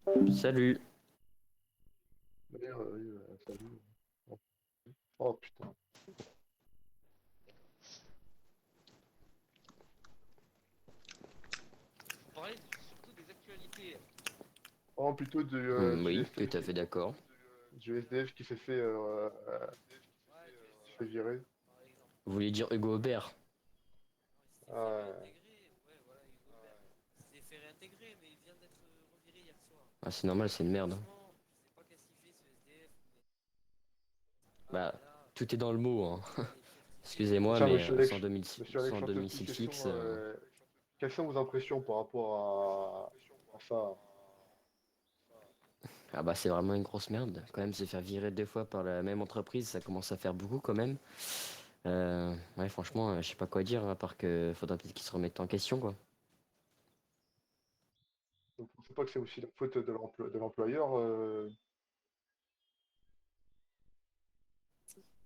Salut. D'ailleurs, oui, salut. Oh, oh, putain. Parler surtout des actualités. Oh, plutôt du Oui, tout SDF à fait d'accord. du SDF Ouais, du qui fait SDF, virer. par exemple. Vous voulez dire Hugo Aubert? Non, il s'est fait Ah, réintégrer. Ouais, voilà, Hugo Bert. Il s'est fait réintégrer, mais il vient d'être reviré hier soir. Ah, c'est normal, c'est une merde. Franchement, je sais pas qu'est-ce qu'il fait ce SDF, mais. Ah Bah, bah là, tout est dans le mot, hein. déjà les perquisitions. Excusez-moi, tiens, mais sans, 2000 monsieur Alex, sans sans plus de 2066, questions, quelles sont vos impressions par rapport à ça? ah bah c'est vraiment une grosse merde. Quand même, se faire virer deux fois par la même entreprise, ça commence à faire beaucoup quand même. Ouais, franchement, je sais pas quoi dire, à part que faudra peut-être qu'ils se remettent en question, quoi. Vous ne pensez pas que c'est aussi la faute de l'employeur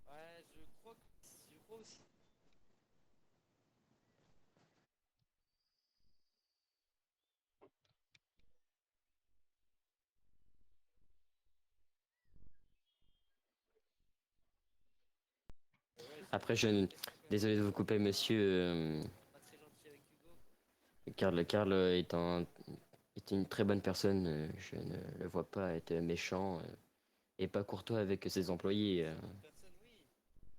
Ouais, je crois aussi. Ouais, Après, comme désolé de vous couper, monsieur. pas très gentil avec Hugo. Karl est une très bonne personne. Je ne le vois pas être méchant et pas courtois avec ses employés. C'est une bonne personne, oui,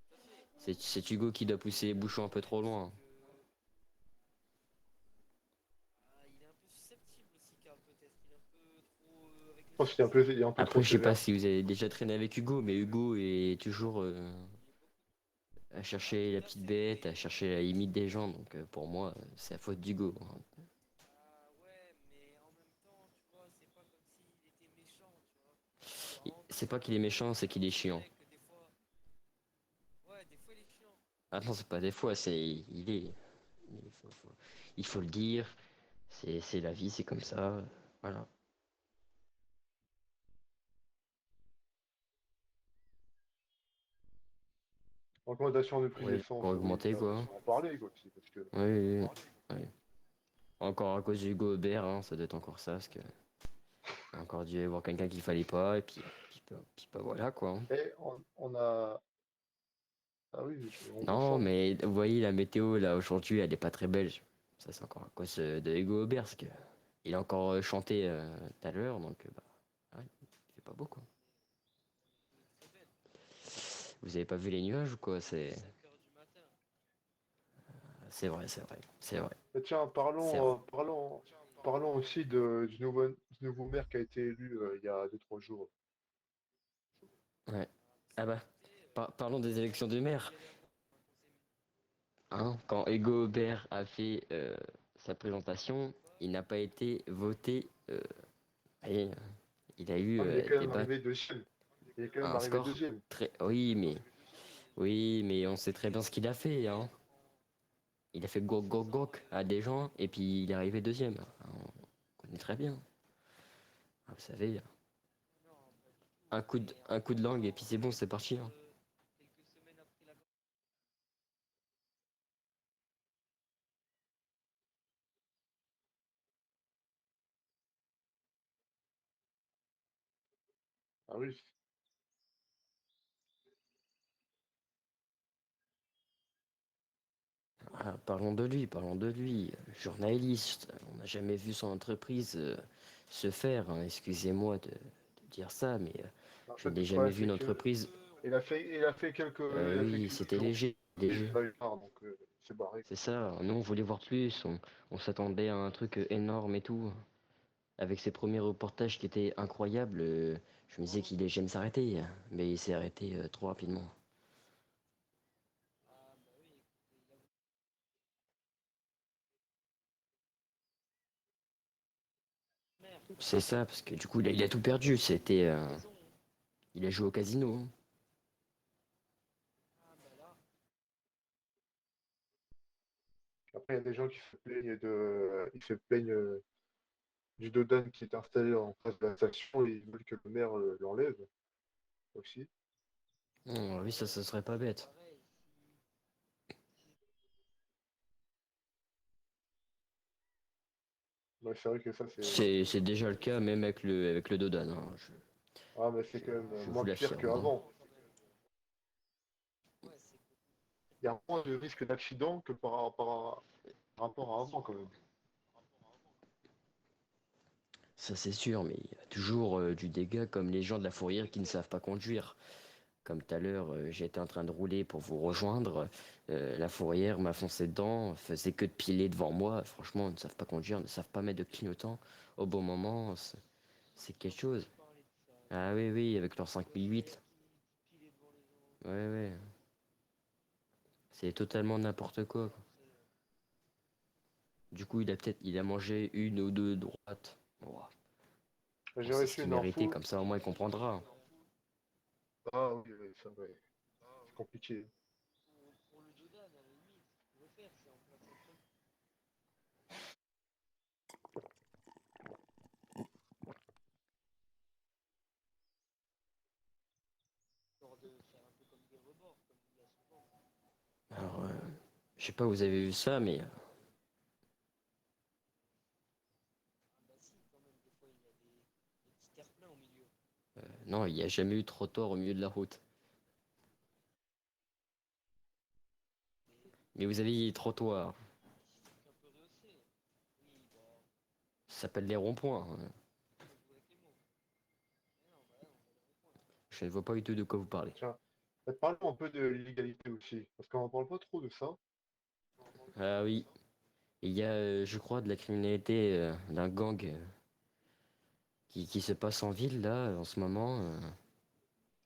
tout à fait. C'est Hugo qui doit pousser les bouchons un peu Ouais, trop mais sauf loin. que. Ah, il est un peu susceptible aussi, Karl, peut-être. Il est un peu trop avec les Je pense qu'il est choses. il est un peu trop Après, je sais pas sévère. si vous avez déjà traîné avec Hugo, mais Hugo est toujours Il est beaucoup. à Ah, chercher la tout à petite fait, bête, à mais. chercher la limite des gens. Donc pour moi, c'est la faute d'Hugo, hein. Ah, ouais, mais en même temps, tu vois, c'est pas comme s'il était méchant, tu vois. Par exemple, C'est pas qu'il est méchant, c'est qu'il est c'est chiant. vrai que des fois. Ouais, des fois, il est chiant. Ah non, c'est pas des fois, il faut le dire. C'est la vie, c'est comme ça. Voilà. Recommandation de prise Oui, d'essence, encore oui, augmenté ça, quoi. faut en parler, quoi, aussi, parce que Oui, oui, oui. Oui. Encore à cause d'Hugo Aubert, hein, ça doit être encore ça, parce que a encore dû y avoir quelqu'un qu'il fallait pas, et puis voilà quoi, hein. et on a... Ah oui, on vous Non, sent. mais vous voyez, la météo là aujourd'hui, elle est pas très belle. Ça, c'est encore à cause de Hugo Aubert, parce que il a encore chanté tout à l'heure, donc ouais, il fait pas beau quoi. Elle est très belle. Vous avez pas vu les nuages ou quoi? Il est 5 heures du matin. C'est vrai, c'est vrai, c'est vrai, Et tiens, c'est vrai. parlons aussi du nouveau maire qui a été élu il y a 2 3 jours. Ouais. Ah bah, Écoutez, parlons des élections de moi, je maire. suis allé à un conseil Hein, quand Hugo Aubert a fait sa présentation, il n'a pas été voté. Et, il a eu Ah, mais il est quand des même battes, arrivé deuxième. Il est quand même un arrivé score deuxième. très. Oui, mais on sait très bien ce qu'il a fait, hein. Il a fait gok gok gok à des gens et puis il est arrivé deuxième. Hein, on connaît très bien. Ah, vous savez, Non, pas du tout. Mais un coup de langue et puis c'est bon, c'est quelques, parti, hein. quelques semaines après la Ah oui. Ah, parlons de lui, parlons de lui. Journaliste, on n'a jamais vu son entreprise se faire, hein. Excusez-moi de dire ça, mais En je fait, n'ai le jamais problème, vu c'est une que entreprise. il a fait Oui, quelques c'était jours. léger, Il léger. va y avoir, donc c'est barré, C'est quoi. ça. Nous, on voulait voir plus. On s'attendait à un truc énorme et tout. Avec ses premiers reportages qui étaient incroyables, je me disais qu'il allait jamais s'arrêter, mais il s'est arrêté trop rapidement. Ah, bah oui, écoutez, il a mère. C'est ça, parce que du coup, il a tout perdu. C'était, Il a raison, hein. il a joué au casino, hein. Ah, bah là. Après, il y a des gens qui se plaignent ils se plaignent du Dodan qui est installé en face de la station et ils veulent que le maire l'enlève aussi. Oui, ça serait pas C'est bête. pareil. Si Ouais, c'est vrai que ça, C'est déjà le cas même avec le Dodan, hein. Ah, mais c'est quand même Je vous moins pire l'affirme, hein. qu'avant. Ouais, c'est beaucoup. Il y a moins de risque d'accident que par rapport à avant, quand même. Ça c'est sûr, mais il y a toujours du dégât comme les gens de la fourrière qui ne savent pas conduire. Comme tout à l'heure, j'étais en train de rouler pour vous rejoindre. La fourrière m'a foncé dedans, faisait que de piler devant moi. Franchement, ils ne savent pas conduire, ne savent pas mettre de clignotant au bon moment. C'est J'ai quelque entendu chose. parler de ça. Ah oui, oui, avec leur Des voitures 5008. qui pilaient devant les gens. Ouais, ouais. C'est totalement n'importe quoi, quoi. C'est Du coup, il a mangé une ou deux droites. Bon, J'ai c'est ce reçu qu'il une méritait, info. comme ça au moins il comprendra. Ah oui, oui, ça va. C'est compliqué. pour le Dodan, à la limite, tu pourrais faire, c'est en plein centre. Genre de faire un peu comme des rebords, comme il y a souvent. Alors, je sais pas, vous avez vu ça, mais Ah bah si, quand même, des fois, il y a des petits terre-pleins au milieu. non, il n'y a jamais eu de trottoir au milieu de la route. Des Mais vous avez des trottoirs. petits trucs un peu rehaussés. Oui, bah, Ça s'appelle les ronds-points, hein. faut jouer avec les mots. Mais non, bah non, on va dans les coins. Je ne vois pas du tout de quoi vous parlez. Tiens, parlons un peu de l'illégalité aussi, parce qu'on n'en parle pas trop de ça. Ah oui, il y a, je crois, de la criminalité d'un gang qui se passe en ville, là, en ce moment.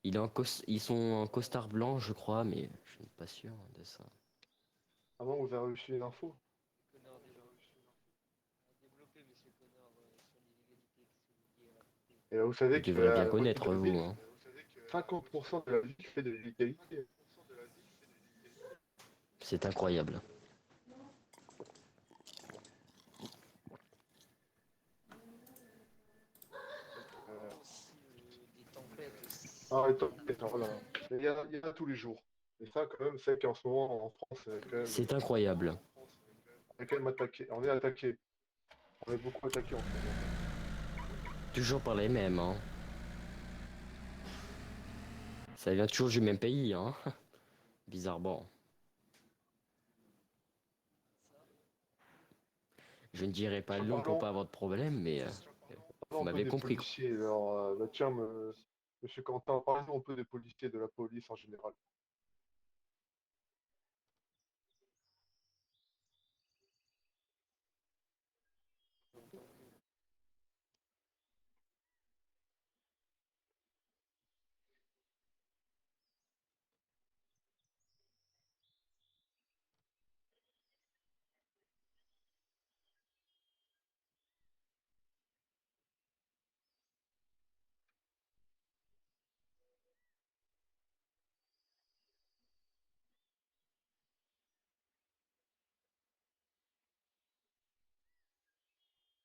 Ils sont en costard blanc, je crois, mais je suis pas sûr de ça. Avant, vous avez reçu une info. Les connards des gens. Développez, monsieur Connor, sur l'illégalité, qu'est-ce que vous vouliez raconter? Et vous Vous savez devrez bien qu'au connaître, vous, ville, hein. 50% de la ville fait de l'illégalité. C'est incroyable. Euh, Aussi des tempêtes aussi. ah, attends, voilà. Il y en a tous les jours. Et ça, quand même, c'est qu'en ce moment, en France, quand même, C'est incroyable. on est quand même attaqué. On est attaqué. On est beaucoup attaqué en ce moment. Toujours par les mêmes, hein. Ça vient toujours du même pays, hein. Bizarrement. Ça, Je ne dirai pas le nom pour Parlons, pas avoir de problème, mais vous parlons un peu m'avez des compris, quoi. policiers. Alors, bah, tiens, monsieur Quentin, parlons un peu des policiers, de la police en général.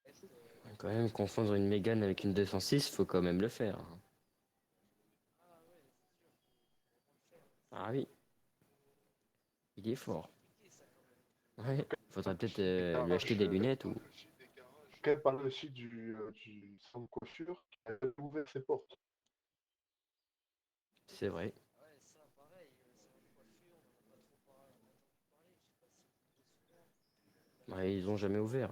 Est, Quand même, confondre une Mégane avec une 206, faut quand même le faire, hein. ah ouais, c'est sûr, faut vraiment le faire. Ah oui, il est C'est fort. compliqué ça quand même. Ouais, faudrait peut-être Des lui acheter garages, des lunettes ou... faut quand même parler aussi du centre de coiffure qui a ouvert ses portes. C'est vrai. Ah ouais, ça pareil, c'est une coiffure, on n'en a pas trop entendu parler, je sais pas si vous êtes au courant. La Ouais, ils ont police, jamais ouvert.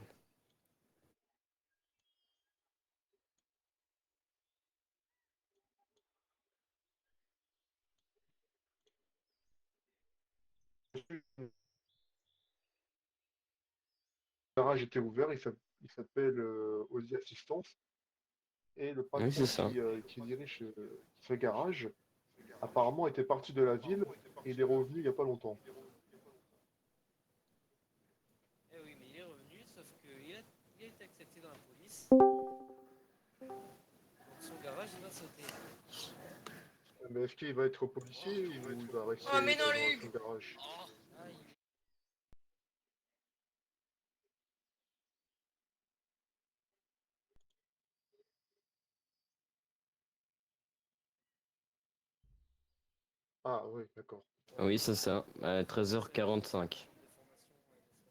Le garage était ouvert, il s'appelle Aussie Assistance. Et le Oui, c'est patron ça. qui dirige ce garage, apparemment, était parti de la ville et il est revenu il n'y a pas longtemps. eh oui, mais il est revenu, sauf il a été accepté dans la police, donc son garage il va sauter. Mais est-ce qu'il va être policier ou il va Oh rester mais non dans son Luc! garage? Oh, ah, Ah oui, d'accord. Oui, c'est ça. À 13h45. de formation va se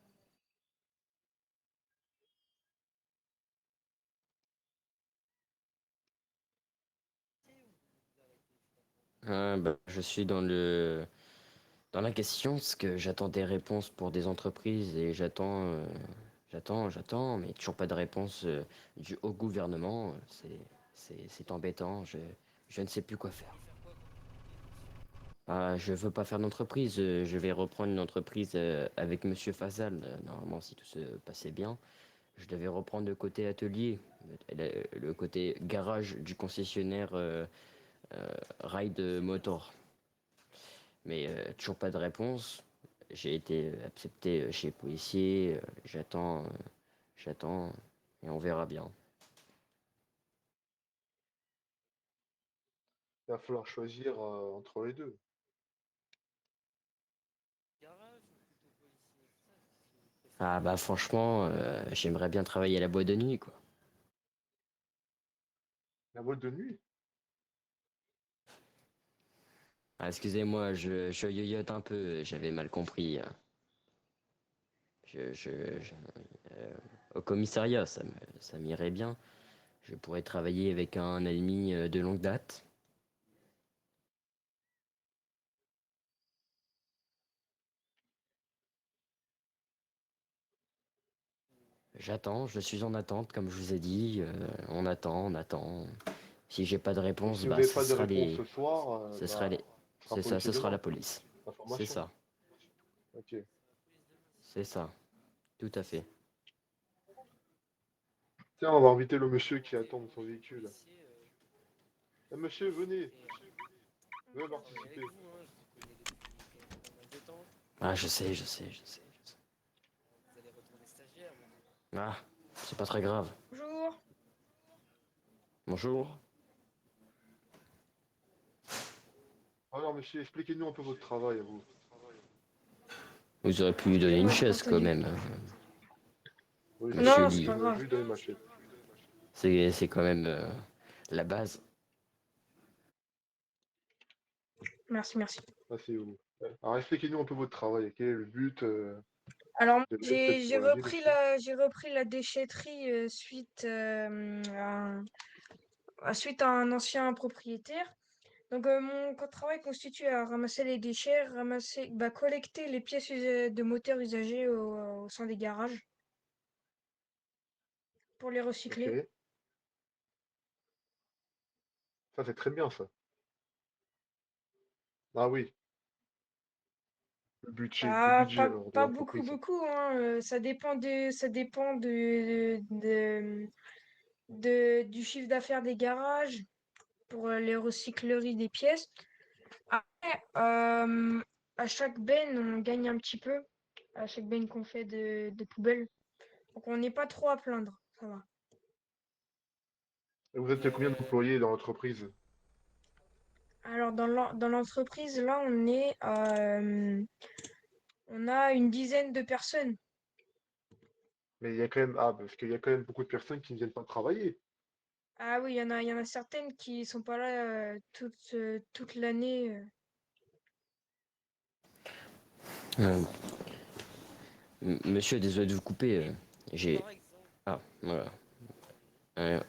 passer. Bah, je suis dans la question parce que j'attends des réponses pour des entreprises et j'attends, mais toujours pas de réponse du haut gouvernement. C'est embêtant. Je ne sais plus quoi Vous faire. voulez faire quoi comme entreprise, monsieur? Je veux pas faire d'entreprise. Je vais reprendre une entreprise avec Monsieur Fazal. Normalement, si tout se passait bien, je devais reprendre le côté atelier, le côté garage du concessionnaire Ride Motor. Mais toujours pas de réponse. J'ai été accepté chez les policiers. J'attends et on verra bien. Il va falloir choisir entre les deux. Garage ou plutôt policier? C'est ça, c'est ce que vous Ah préférez. bah franchement, j'aimerais bien travailler à la boîte de nuit quoi. La boîte de nuit? Ah, excusez-moi, je yoyote un peu, j'avais mal compris. Je, je, je- Au commissariat, ça m'irait bien. Je pourrais travailler avec un ennemi de longue date. J'attends, je suis en attente, comme je vous ai dit. On attend. Si j'ai pas de Et réponse, si vous bah n'avez pas de réponse ce soir, ce sera les, ce sera c'est ça, policier ce sera la demain. police. C'est Information. ça, Ok. C'est la police demain, c'est c'est ça? ça, tout à fait. Tiens, on va inviter le monsieur qui Écoutez, attend dans son les véhicule. policiers, Eh, monsieur, venez, après, venez je travaille avec participer. vous, hein, je vous connais depuis quand même pas mal de temps. Ah, je sais. Vous allez retourner stagiaire bientôt. Ah, c'est pas très grave. Bonjour. Bonjour. Alors, monsieur, expliquez-nous un peu votre travail à vous. Vous aurez pu lui donner une Excusez-moi, j'ai pas chaise quand entendu. même, Oui, c'est Monsieur vrai, Non, c'est Lee. pas je grave. lui donner ma chaise. C'est quand même la base. Merci, merci. Ah, c'est où? Alors, expliquez-nous un peu votre travail. Quel est le but Alors, de faites pour la ville aussi? j'ai repris la déchetterie suite à un ancien propriétaire. Donc, mon travail constitue à ramasser les déchets, collecter les pièces de moteurs usagées au sein des garages pour les Ok. recycler. Ça, c'est très bien, ça. Ah oui, le budget alors, de Pas beaucoup, l'entreprise. beaucoup, hein. Ça dépend du chiffre d'affaires des garages pour les recycleries des pièces. Après, à chaque benne, on gagne un petit peu. À chaque benne qu'on fait de poubelle. Donc on n'est pas trop à plaindre. Ça va. Et vous êtes combien d'employés dans l'entreprise? Alors dans l'entreprise, là, on a une dizaine de personnes. Mais il y a quand même, ah, parce qu'il y a quand même beaucoup de personnes qui ne viennent pas travailler. Ah oui, il y en a certaines qui sont pas là toute l'année. Euh, Monsieur, désolé de vous couper. Et J'ai par exemple, ah voilà. allez-y. Euh,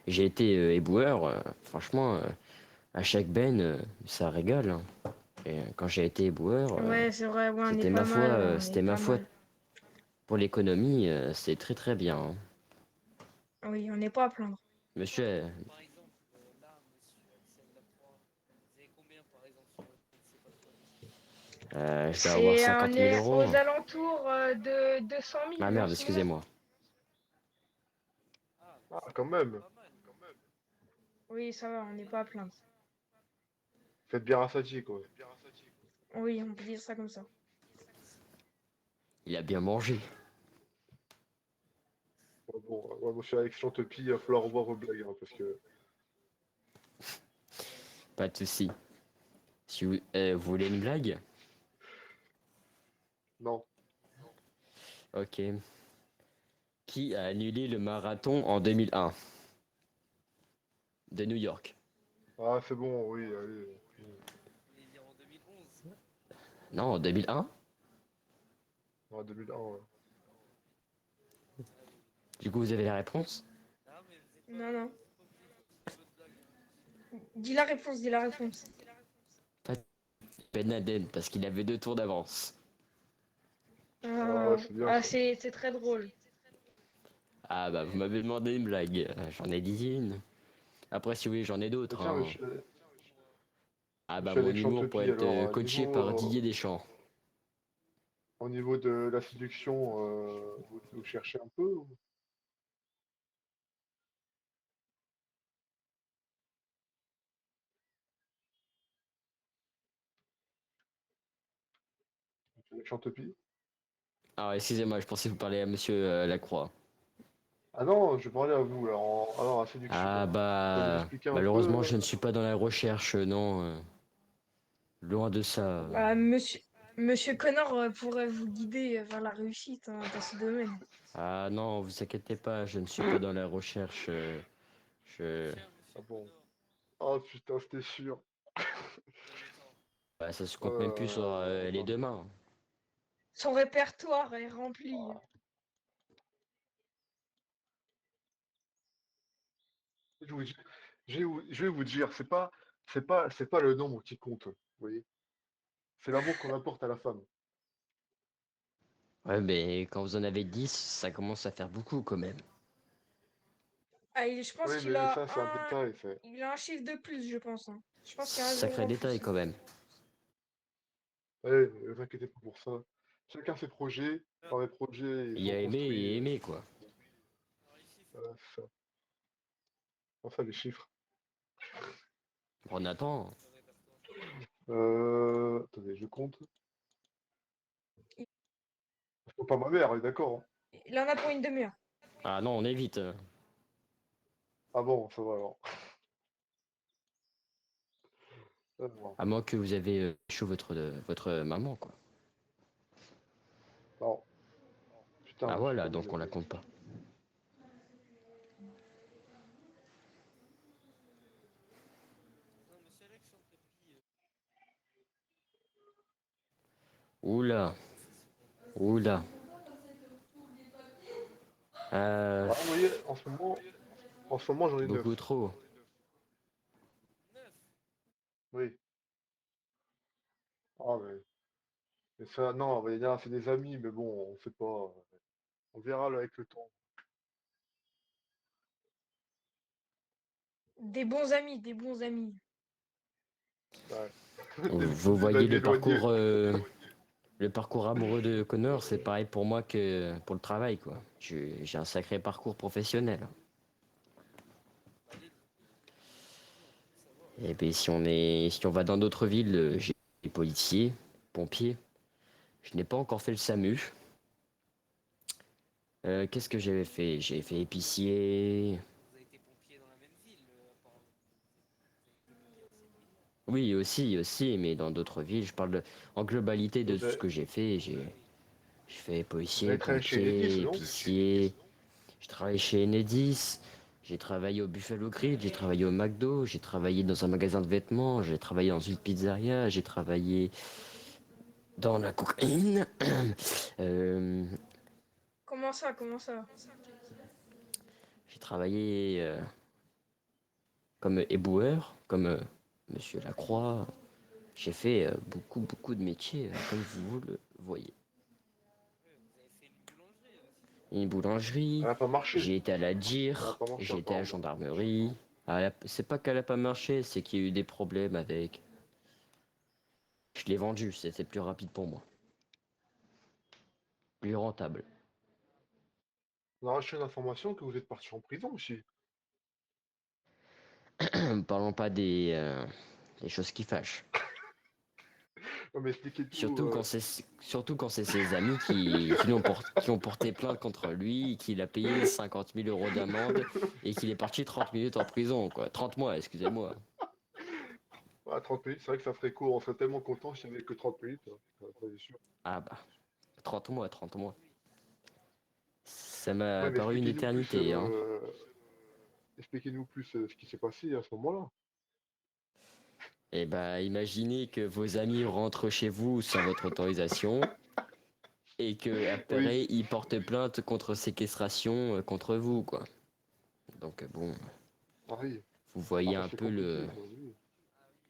j'ai été éboueur. Franchement, à chaque benne, ça régale, hein. Et quand j'ai été éboueur, Ouais, c'est vrai, ouais, on est pas mal, ouais, on est c'était ma pas foi mal. pour l'économie. C'est très très bien, hein. Oui, on n'est pas à plaindre. Monsieur, Par exemple, là, monsieur Axel Lacroix, vous avez combien par exemple sur votre compte? C'est pas trop indiscret. je dois avoir On 50 000 est euros. aux alentours de 200 Ah 000 en merde, ce moment. excusez-moi. Ah, Ah, c'est quand quand même même. pas mal. Oui, ça va, on n'est pas à plaindre. Faites bien rassasier, quoi. Oui, on peut dire ça comme ça. Il a bien mangé. Ouais, bon, ouais, monsieur Alex Chantepie, il va falloir revoir vos blagues, hein, parce que Pas de souci. Si vous voulez une blague? non. Ok. Qui a annulé le marathon en 2001 de New York? Ah, c'est bon, oui, allez. Vous voulez dire en 2011? Non, en 2001? En 2001, ouais. Ah oui. Du coup, vous avez la réponse? Ah, mais Non, non. vous êtes pas obligé de continuer votre blague, hein, monsieur. Dis la réponse, dis la réponse. Ben Laden parce qu'il avait 2 tours d'avance. Ah ouais, c'est bien ça. C'est très drôle. Ah bah vous m'avez demandé une blague, j'en ai dit une. Après si vous voulez j'en ai Et d'autres. tiens, Hein. Ah bah monsieur mon Alex humour pourrait Chantepie, être alors, coaché par Didier Deschamps. au niveau de la séduction, vous cherchez un peu monsieur Alex Chantepie? Ah excusez-moi, je pensais vous parler à monsieur Lacroix. Ah non, je parlais à vous, alors la séduction. Ah Vous pouvez bah m'expliquer un peu malheureusement je ne suis pas dans la recherche, non. Loin de ça. Bah, Monsieur Connor pourrait vous guider vers la réussite hein, dans ce domaine. Ah non, vous inquiétez pas, je ne suis pas dans la recherche. Je... Cher Ah monsieur bon. Connor, Ah putain, c'était sûr. calme-toi. Bah, ça se compte même plus sur les Attends. 2 mains. Son répertoire est rempli. Je, vous- je vais vous dire, c'est pas le nombre qui compte, vous voyez. C'est l'amour qu'on apporte à la femme. Ouais, mais quand vous en avez 10, ça commence à faire beaucoup quand même. Ah, je pense Oui, qu'il mais a ça, c'est un détail. C'est... il a un chiffre de plus, je pense. Hein. Je pense qu'il y a un zéro Sacré en détail plus. quand même. Ouais, ne vous inquiétez pas pour ça. Chacun ses projets. Dans les projets, ils Il y sont a aimé construits. et aimé quoi. Alors les chiffres, Voilà, c'est ça. Enfin, les chiffres. Bon, Nathan, son répertoire. Attendez, je compte. Je compte pas ma mère, elle est d'accord. Hein. Il en a pour une demi-heure. ah non, on évite. Ah bon, ça va alors. Alors, À moins que vous avez chaud votre maman quoi. non, Ah putain, je suis voilà, tombé donc on la là-dessus. compte pas. Non, monsieur Alex Chantepie, Oula, professionnel. oula. Ah, vous voyez, en ce moment, j'en ai Beaucoup 9. trop. 9. Oui. Ah, mais ça, non, il y en a, c'est des amis, mais bon, on sait pas. On verra là, avec le temps. Des bons amis, des bons amis. Ouais. Vous Des voyez amis éloignés. le parcours amoureux de Connor, c'est pareil pour moi que pour le travail quoi. J'ai un sacré parcours professionnel. Allez, pour savoir. Et puis si on va dans d'autres villes, j'ai des policiers, pompiers. Je n'ai pas encore fait le SAMU. Qu'est-ce que j'avais fait? J'ai fait épicier. Vous avez été pompier dans la même ville, apparemment. Vous avez été pompier dans cette ville-là. Oui, aussi, mais dans d'autres villes, en globalité de Vous tout ce avez, que j'ai fait. J'ai fait vous policier, avez travaillé chez Enedis, pompier, non? épicier. J'ai travaillé chez Enedis. J'ai travaillé au Buffalo Grill, j'ai travaillé au McDo, j'ai travaillé dans un magasin de vêtements, j'ai travaillé dans une pizzeria, j'ai travaillé dans la cocaïne. Euh, Comment ça, comment ça? j'ai travaillé comme éboueur, comme Monsieur Lacroix. J'ai fait beaucoup de métiers, comme vous le voyez. Ouais, vous avez fait une boulangerie aussi. Une boulangerie, Elle n'a pas marché. j'ai été à la Elle n'a DIR, pas marché j'ai été à la apparemment. gendarmerie. Ah, c'est pas qu'elle a pas marché, c'est qu'il y a eu des problèmes avec. Je l'ai vendu, c'était plus rapide pour moi. Plus rentable. On a reçu une information que vous êtes parti en prison aussi. Parlons pas des choses qui fâchent. Non, mais expliquez tout. Surtout quand c'est ses amis qui ont porté plainte contre lui, qu'il a payé 50 000 euros d'amende et qu'il est parti 30 minutes en prison, quoi. 30 mois, excusez-moi. Ah, 30 minutes, c'est vrai que ça ferait court. On serait tellement content s'il n'y avait que 30 minutes. Hein. Ça, c'est sûr. Ah bah, 30 mois. Oui. Ça Oui, m'a mais paru une éternité, hein. expliquez-nous plus ce qui s'est passé à ce moment-là. Et bah, imaginez que vos amis rentrent chez vous sans votre autorisation et que Oui, après ils portent plainte contre séquestration contre vous, quoi. Donc bon, ah oui. vous voyez Ah, un c'est peu compliqué, le. ça, oui.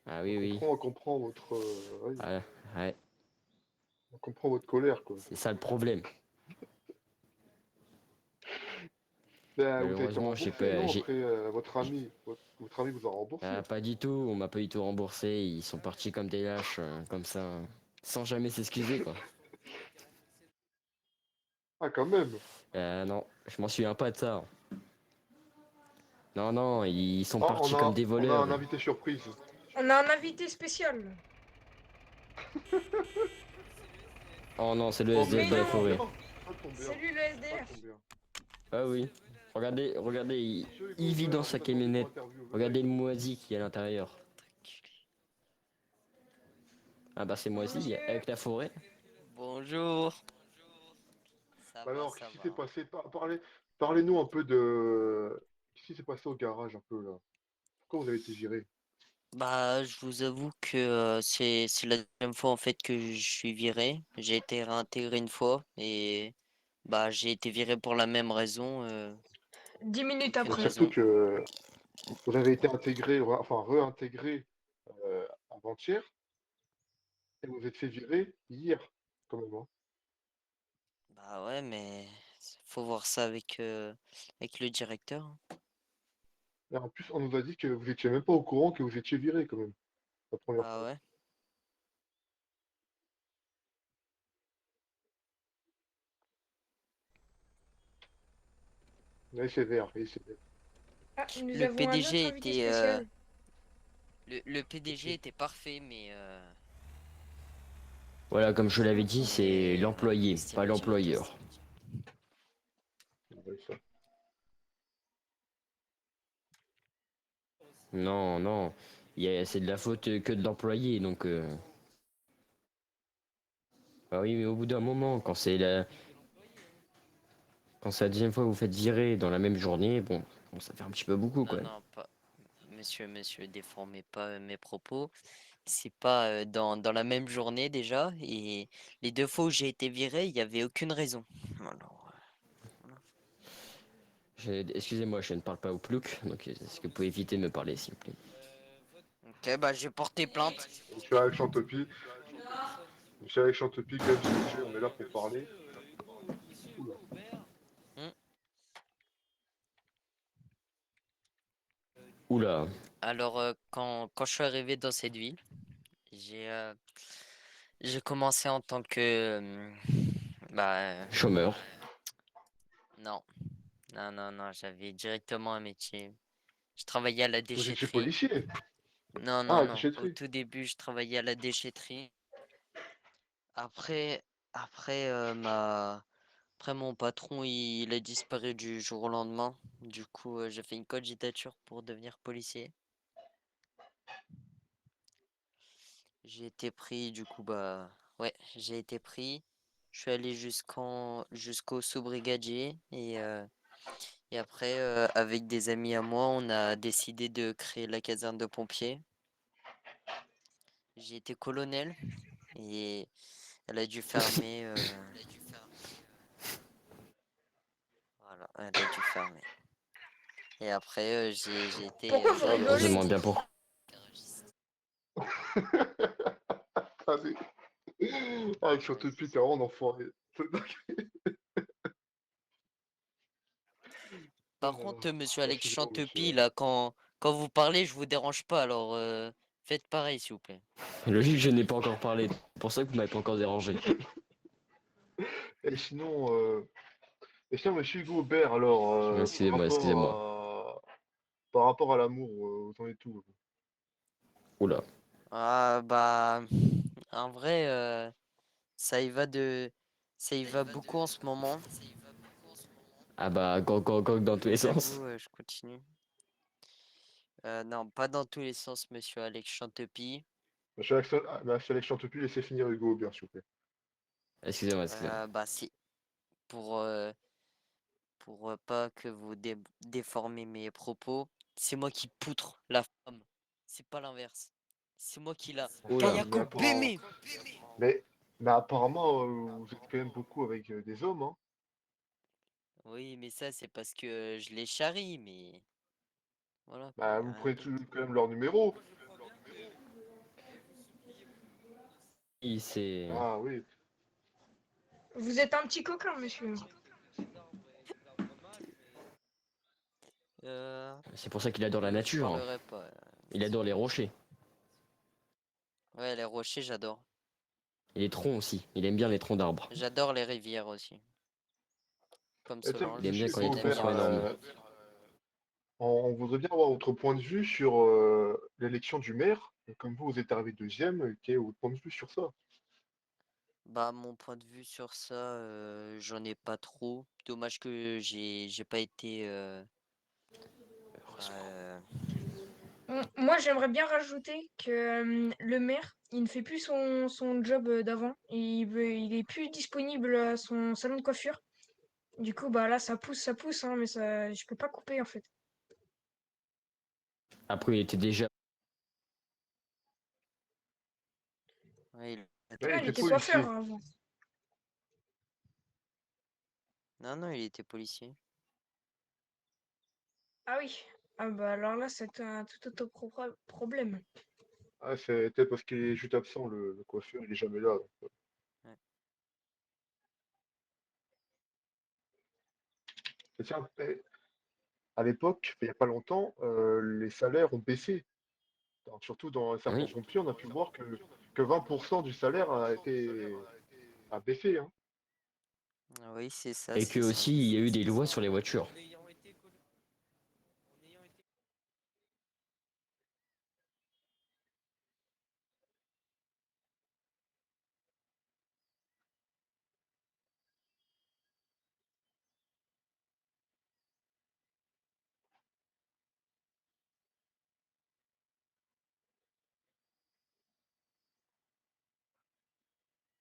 Ah oui, oui. On comprend votre, ouais, Ah, ouais, on comprend votre colère, quoi. c'est ça le problème. Ben, vous avez été Malheureusement, remboursé, non? j'ai Après, votre ami vous a remboursé. pas du tout, on m'a pas du tout remboursé. Ils sont partis comme des lâches, comme ça, sans jamais s'excuser, quoi. Ah, quand même. Non, je m'en souviens pas de ça. Non, non, ils sont Ah, partis comme des on a voleurs. un invité surprise. On a un invité spécial. Oh non, c'est le Oh, SDF Mais de la non, forêt. ça tombe bien. c'est lui le Ça SDF. tombe bien. Ah oui. Regardez, regardez, Monsieur Hugo il vit dans Aubert, sa vous attendez pour camionnette. interview. Venez Regardez avec le nous. moisi qui est à l'intérieur. Ah bah c'est Bonjour moisi, monsieur. avec la forêt. Bonjour. Ça Bah va, alors, ça qu'est-ce qui s'est va. passé? Parlez-nous un peu de... Qu'est-ce qui s'est passé au garage, un peu, là? Pourquoi vous avez été viré? Bah, je vous avoue que c'est la deuxième fois en fait que je suis viré. J'ai été réintégré une fois et bah j'ai été viré pour la même raison. 10 minutes Aucune Mais après. surtout raison. que vous avez été intégré, enfin réintégré avant-hier, et vous êtes fait virer hier, quand même, hein. Bah ouais, mais faut voir ça avec le directeur, hein. Et en plus, on nous a dit que vous étiez même pas au courant que vous étiez viré, quand même, la première Ah fois. ouais. Oui, c'est vert, oui, c'est vert. Ah, nous Le avons un autre PDG invité était spécial. le PDG Ok. était parfait, mais Voilà, comme je l'avais dit, c'est voilà, l'employé, c'était pas le directeur. l'employeur. Ouais, ça. Non, non, c'est de la faute que de l'employé, donc... Bah oui, mais au bout d'un moment, quand c'est la deuxième fois que vous faites virer dans la même journée, bon, ça fait un petit peu beaucoup, Non, quoi. non, pas. Monsieur, déformez pas mes propos. C'est pas dans la même journée déjà. Et les deux fois où j'ai été viré, il n'y avait aucune raison. Alors, voilà. Excusez-moi, je ne parle pas au plouc, donc est-ce que vous pouvez éviter de me parler, s'il vous plaît? Ok, bah j'ai porté plainte. Monsieur Alex Chantopie, Monsieur Alex Chantopie, quand même, s'il vous plaît, on est là pour parler. Oula. Hmm. Oula, Alors, quand je suis arrivé dans cette ville, j'ai j'ai commencé en tant que... bah, chômeur. non, non, j'avais directement un métier. Je travaillais à la Vous étiez déchetterie. policier? Non, non, Ah, non. Au déchetterie. tout début, je travaillais à la déchetterie. Après, après, après mon patron, il a disparu du jour au lendemain. Du coup, j'ai fait une candidature pour devenir policier. J'ai été pris, du coup, bah, ouais, j'ai été pris. Je suis allé jusqu'au sous-brigadier et après, avec des amis à moi, on a décidé de créer la caserne de pompiers. J'ai été colonel et elle a dû fermer. Voilà, elle a dû fermer. Et après, j'ai été Pourquoi vous Ah, bah, On se rigolez? demande bien pourquoi. Allez. Alex Chantopie, t'es vraiment un enfoiré. Par contre, monsieur Merci Alex beaucoup, Chantepie, monsieur. là, quand vous parlez, je vous dérange pas, alors faites pareil, s'il vous plaît. Logique, je n'ai pas encore parlé. C'est pour ça que vous m'avez pas encore dérangé. Et sinon, monsieur Hugo Aubert, alors, Excusez-moi, excusez-moi. par rapport à l'amour, vous en êtes où? Oula. Ah, bah, en vrai, ça y va beaucoup en ce moment. Ah bah, gog dans tous les sens. J'avoue, je continue. Non, pas dans tous les sens, monsieur Alex Chantepie. Monsieur Alex Chantopie, laissez finir Hugo Aubert, s'il vous plaît. Excusez-moi, excusez-moi. Bah, si, pour, euh, pour pas que vous déformez mes propos, c'est moi qui poutre la femme. C'est pas l'inverse. C'est moi qui la Oula. Mais Kayako apparemment, Beme. mais apparemment, vous êtes quand même beaucoup avec des hommes, hein. Oui, mais ça, c'est parce que je les charrie, mais voilà quoi, Bah, y a vous rien prenez d'autre. quand même leur numéro. c'est... Ah oui. Vous êtes un petit coquin, monsieur. C'est pour ça qu'il adore la Je nature. parlerai pas. Il adore les rochers. Ouais, les rochers, j'adore. Et les troncs aussi. Il aime bien les troncs d'arbres. J'adore les rivières aussi. Comme Et tiens, Solange, Il aime bien quand monsieur les il aime troncs Aubert, sont bien aussi. énormes. on voudrait bien avoir votre point de vue sur l'élection du maire. Et comme vous êtes arrivé deuxième, quel est votre point de vue sur ça? Bah, mon point de vue sur ça, j'en ai pas trop. Dommage que j'ai pas été. Euh, Moi, j'aimerais bien rajouter que le maire, il ne fait plus son job d'avant. Il est plus disponible à son salon de coiffure. Du coup, bah là, ça pousse, hein, mais ça, je peux pas couper en fait. Après, il était déjà... ouais, Ouais, il Ah, il était était coiffeur policier. avant. Non, non, il était policier. Ah oui. Ah bah alors là, c'est un tout autre problème. Ah, c'est peut-être parce qu'il est juste absent, le coiffeur, il est jamais là. Ouais. Et tiens, à l'époque, il n'y a pas longtemps, les salaires ont baissé. Donc, surtout dans certains Oui. pompiers, on a pu voir que 20% du salaire a baissé, hein. Oui, c'est ça, Et que c'est ça. aussi, il y a eu des lois sur les voitures.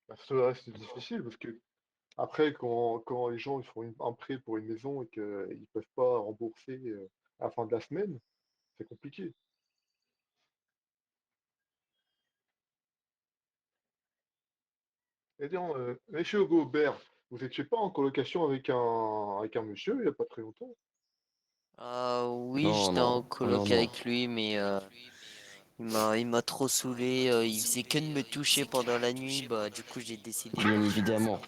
Bah, ça reste difficile parce que après, quand les gens ils font un prêt pour une maison et qu'ils ne peuvent pas rembourser à la fin de la semaine, c'est compliqué. Et bien, monsieur Gobert, vous n'étiez pas en colocation avec un monsieur il n'y a pas très longtemps? Ah oui, Non, j'étais en non, non, coloc non. avec lui, mais il m'a trop saoulé. Il faisait que de me toucher pendant la nuit. Bah, du coup, j'ai décidé de Bien partir. évidemment.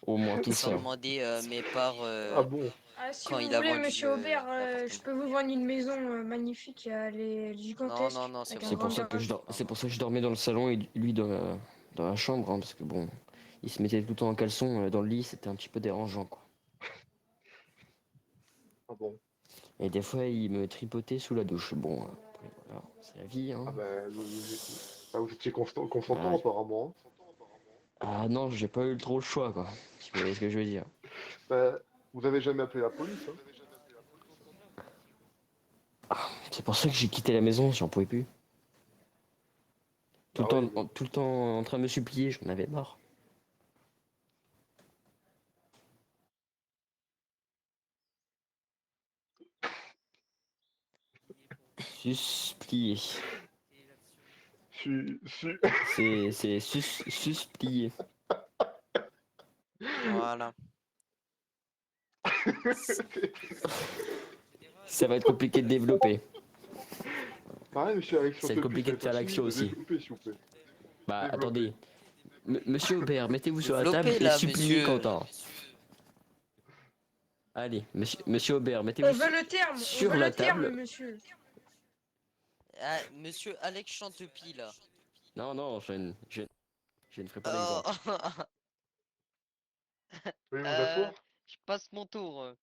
Au moins tout Sans ça. demander mes parts Ah bon? Ah, si quand vous il a voulez, vendu monsieur Aubert, je l'appartement. peux vous vendre une maison magnifique. Elle est Non, non, gigantesque, non, c'est avec un C'est bon. pour grand ça que garage. c'est pour ça que je dormais dans le salon et lui dans la chambre, hein, parce que bon, il se mettait tout le temps en caleçon dans le lit, c'était un petit peu dérangeant, quoi. Ah bon? Et des fois, il me tripotait sous la douche. Bon, après, voilà, c'est la vie, hein. Ah ben, vous étiez consentant Voilà. apparemment, hein. Ah non, j'ai pas eu trop le choix, quoi. Si vous voyez ce que je veux dire. Ben, vous avez jamais appelé la police, hein? C'est pour ça que j'ai quitté la maison, j'en pouvais plus. Ah oui, Tout le temps en train de me supplier, j'en avais marre. Susplier. je suis. C'est susplier. Voilà. Ça va être compliqué de développer. Pareil, monsieur Alexandre Ça va être Tepus, compliqué ça de faire continue l'action de aussi. développer, s'il vous plaît. Bah Développer. attendez. Monsieur Aubert, mettez-vous sur la table Développez et là, suppliez monsieur. Quentin. Allez, monsieur Aubert, On mettez-vous veut le terme, on sur veut la le terme, table. monsieur. Ah, monsieur Alex Chantepie là. Non, non, je ne ferai pas Oh, l'exemple. Veuillez vous euh, asseoir. je passe mon tour.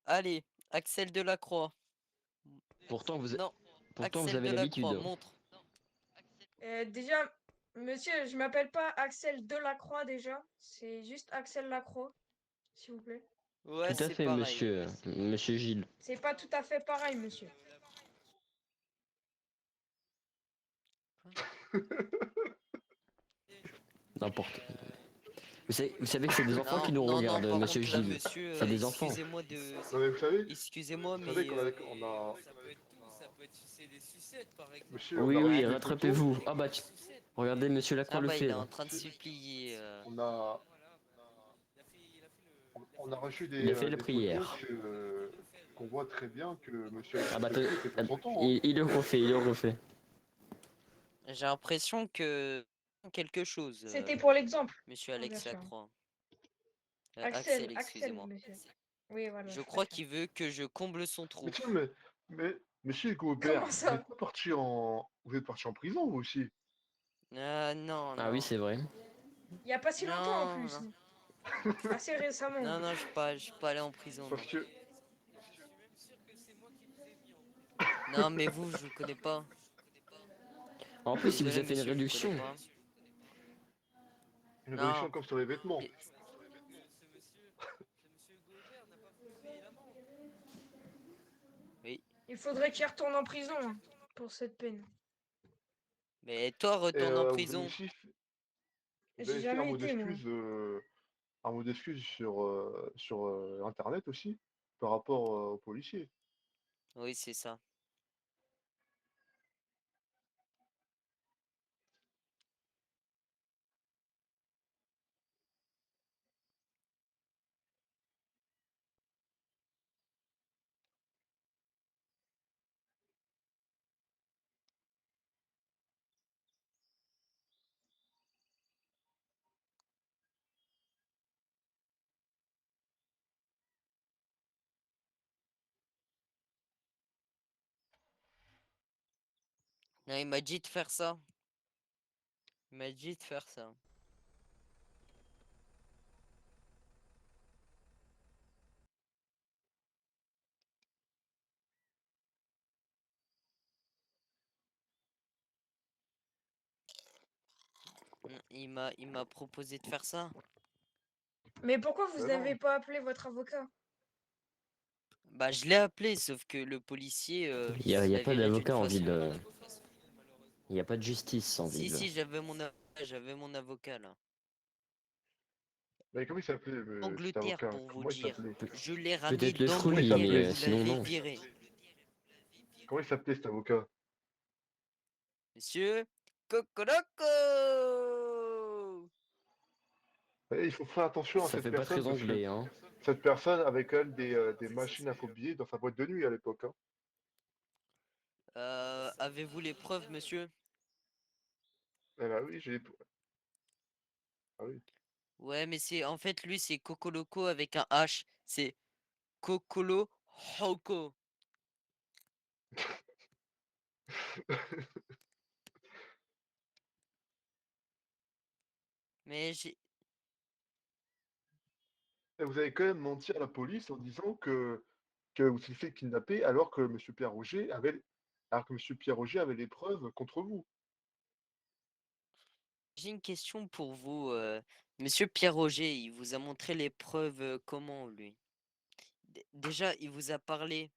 Allez, Axel Delacroix. Pourtant, Non, pourtant vous Axel avez Delacroix, l'habitude. montre. Déjà, monsieur, je m'appelle pas Axel Delacroix déjà. C'est juste Axel Lacroix, s'il vous plaît. Ouais, Tout à c'est fait, pareil. monsieur Gilles. C'est pas tout à fait pareil, monsieur. N'importe. Vous savez que c'est des enfants qui Non, nous non, non, regardent, par monsieur contre là, Gilles. monsieur, C'est des enfants. Non, mais Excusez-moi, vous savez mais qu'on monsieur, on a Oui, reçu oui, des photos. rattrapez-vous. Ah bah, regardez, monsieur Lacroix ah le bah il fait, est là. en train de supplier. On a, on a reçu Il a fait la des photos prière. qu'on voit très bien que monsieur Ah Alexandre bah, Tepus était ah, consentant, hein. il le refait, il le refait. J'ai l'impression que quelque chose, C'était pour l'exemple. monsieur Ah, bien Alex sûr. Lacroix. Axel, Excusez-moi. monsieur. Oui, voilà. Je c'est crois Axel. qu'il veut que je comble son trou. Monsieur, monsieur Gobert, Comment vous ça? n'êtes pas parti en... Vous êtes parti en prison, vous aussi? Non, Ah oui, non. c'est vrai. Il n'y a pas si longtemps en Non, plus. non. Assez récemment. Non, non, je suis pas allé en prison, Parce non. que... Non, mais vous, je vous connais pas. En plus, il vous Désolé, a fait une monsieur, je vous connais réduction. pas. Une Non. réduction comme sur les vêtements. Et- Oui. Il faudrait qu'il retourne en prison hein, pour cette peine. Mais toi, Et retourne en vous avez prison. aussi vous J'ai avez fait un jamais mot été, moi. d'excuse sur, Internet aussi, par rapport aux policiers. Oui, c'est ça. Non, il m'a dit de faire ça. Il m'a dit de faire ça. Il m'a proposé de faire ça. Mais pourquoi vous Ben n'avez non. pas appelé votre avocat? Bah, je l'ai appelé, sauf que le policier, Il y il a a pas viré d'une d'avocat en façon. ville. Il n'y a pas de justice en Si, ville. si, j'avais mon avocat là. Mais comment il s'appelait, cet Angleterre, avocat? pour vous Comment il dire. s'appelait? Je l'ai ramené Peut-être le Comment il fruit, d'Angleterre mais et s'appelait? vous sinon l'avez non. viré. Comment il s'appelait, cet avocat? Monsieur Cocoloco! Eh, il faut faire attention à Ça cette fait pas personne, très parce que anglais, hein. cette personne avait quand même des machines à faux billets dans sa boîte de nuit à l'époque, hein. Avez-vous les preuves, monsieur? Eh ben oui, j'ai... Ah oui. Ouais, mais c'est en fait lui c'est Cocoloco avec un H. C'est Cocolo Hoko. Mais j'ai Et vous avez quand même menti à la police en disant que vous étiez fait kidnapper alors que Monsieur Pierre Roger avait, alors que Monsieur Pierre Roger avait les preuves contre vous. j'ai une question pour vous. Monsieur Pierre Roger, il vous a montré les preuves comment lui? Déjà, il vous a parlé.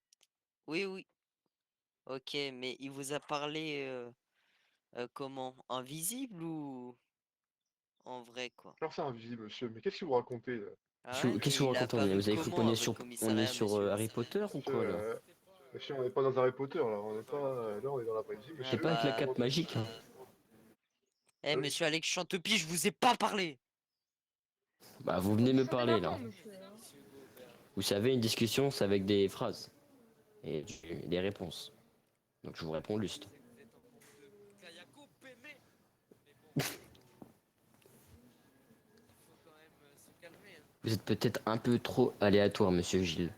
Oui, oui. Ok, mais il vous a parlé comment? Invisible ou en vrai quoi? Alors c'est invisible, monsieur, mais qu'est-ce que vous racontez là? Ah ouais, Qu'est-ce que mais vous il a racontez? Vous apparu avez cru comment à votre on est commissariat, sur monsieur? Harry Potter ou Monsieur, quoi là? monsieur, on n'est pas dans Harry Potter là, on n'est pas, là on est dans la vraie vie, Ah C'est monsieur. pas avec la bah. cape magique, hein. Eh, Ah oui. monsieur Alex Chantepie, je vous ai pas parlé! Bah vous Oh, venez me tout parler là. d'accord, monsieur. Vous savez, une discussion, c'est avec des phrases et des réponses. Donc je vous réponds juste. Vous êtes peut-être un peu trop aléatoire, monsieur Gilles.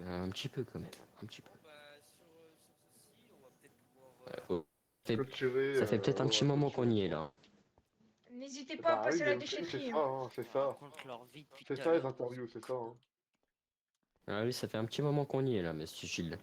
Un petit peu quand même. Un petit peu. Oh. Fait- Clôturer, Ça fait peut-être un petit moment qu'on y est là. N'hésitez pas à Bah oui, passer à la bien sûr, c'est déchetterie. ça, Hein. hein, c'est On ça. raconte leur vie depuis C'est tout à ça les l'heure. interviews, c'est ça, hein. Ah oui, ça fait un petit moment qu'on y est là, monsieur Gilles.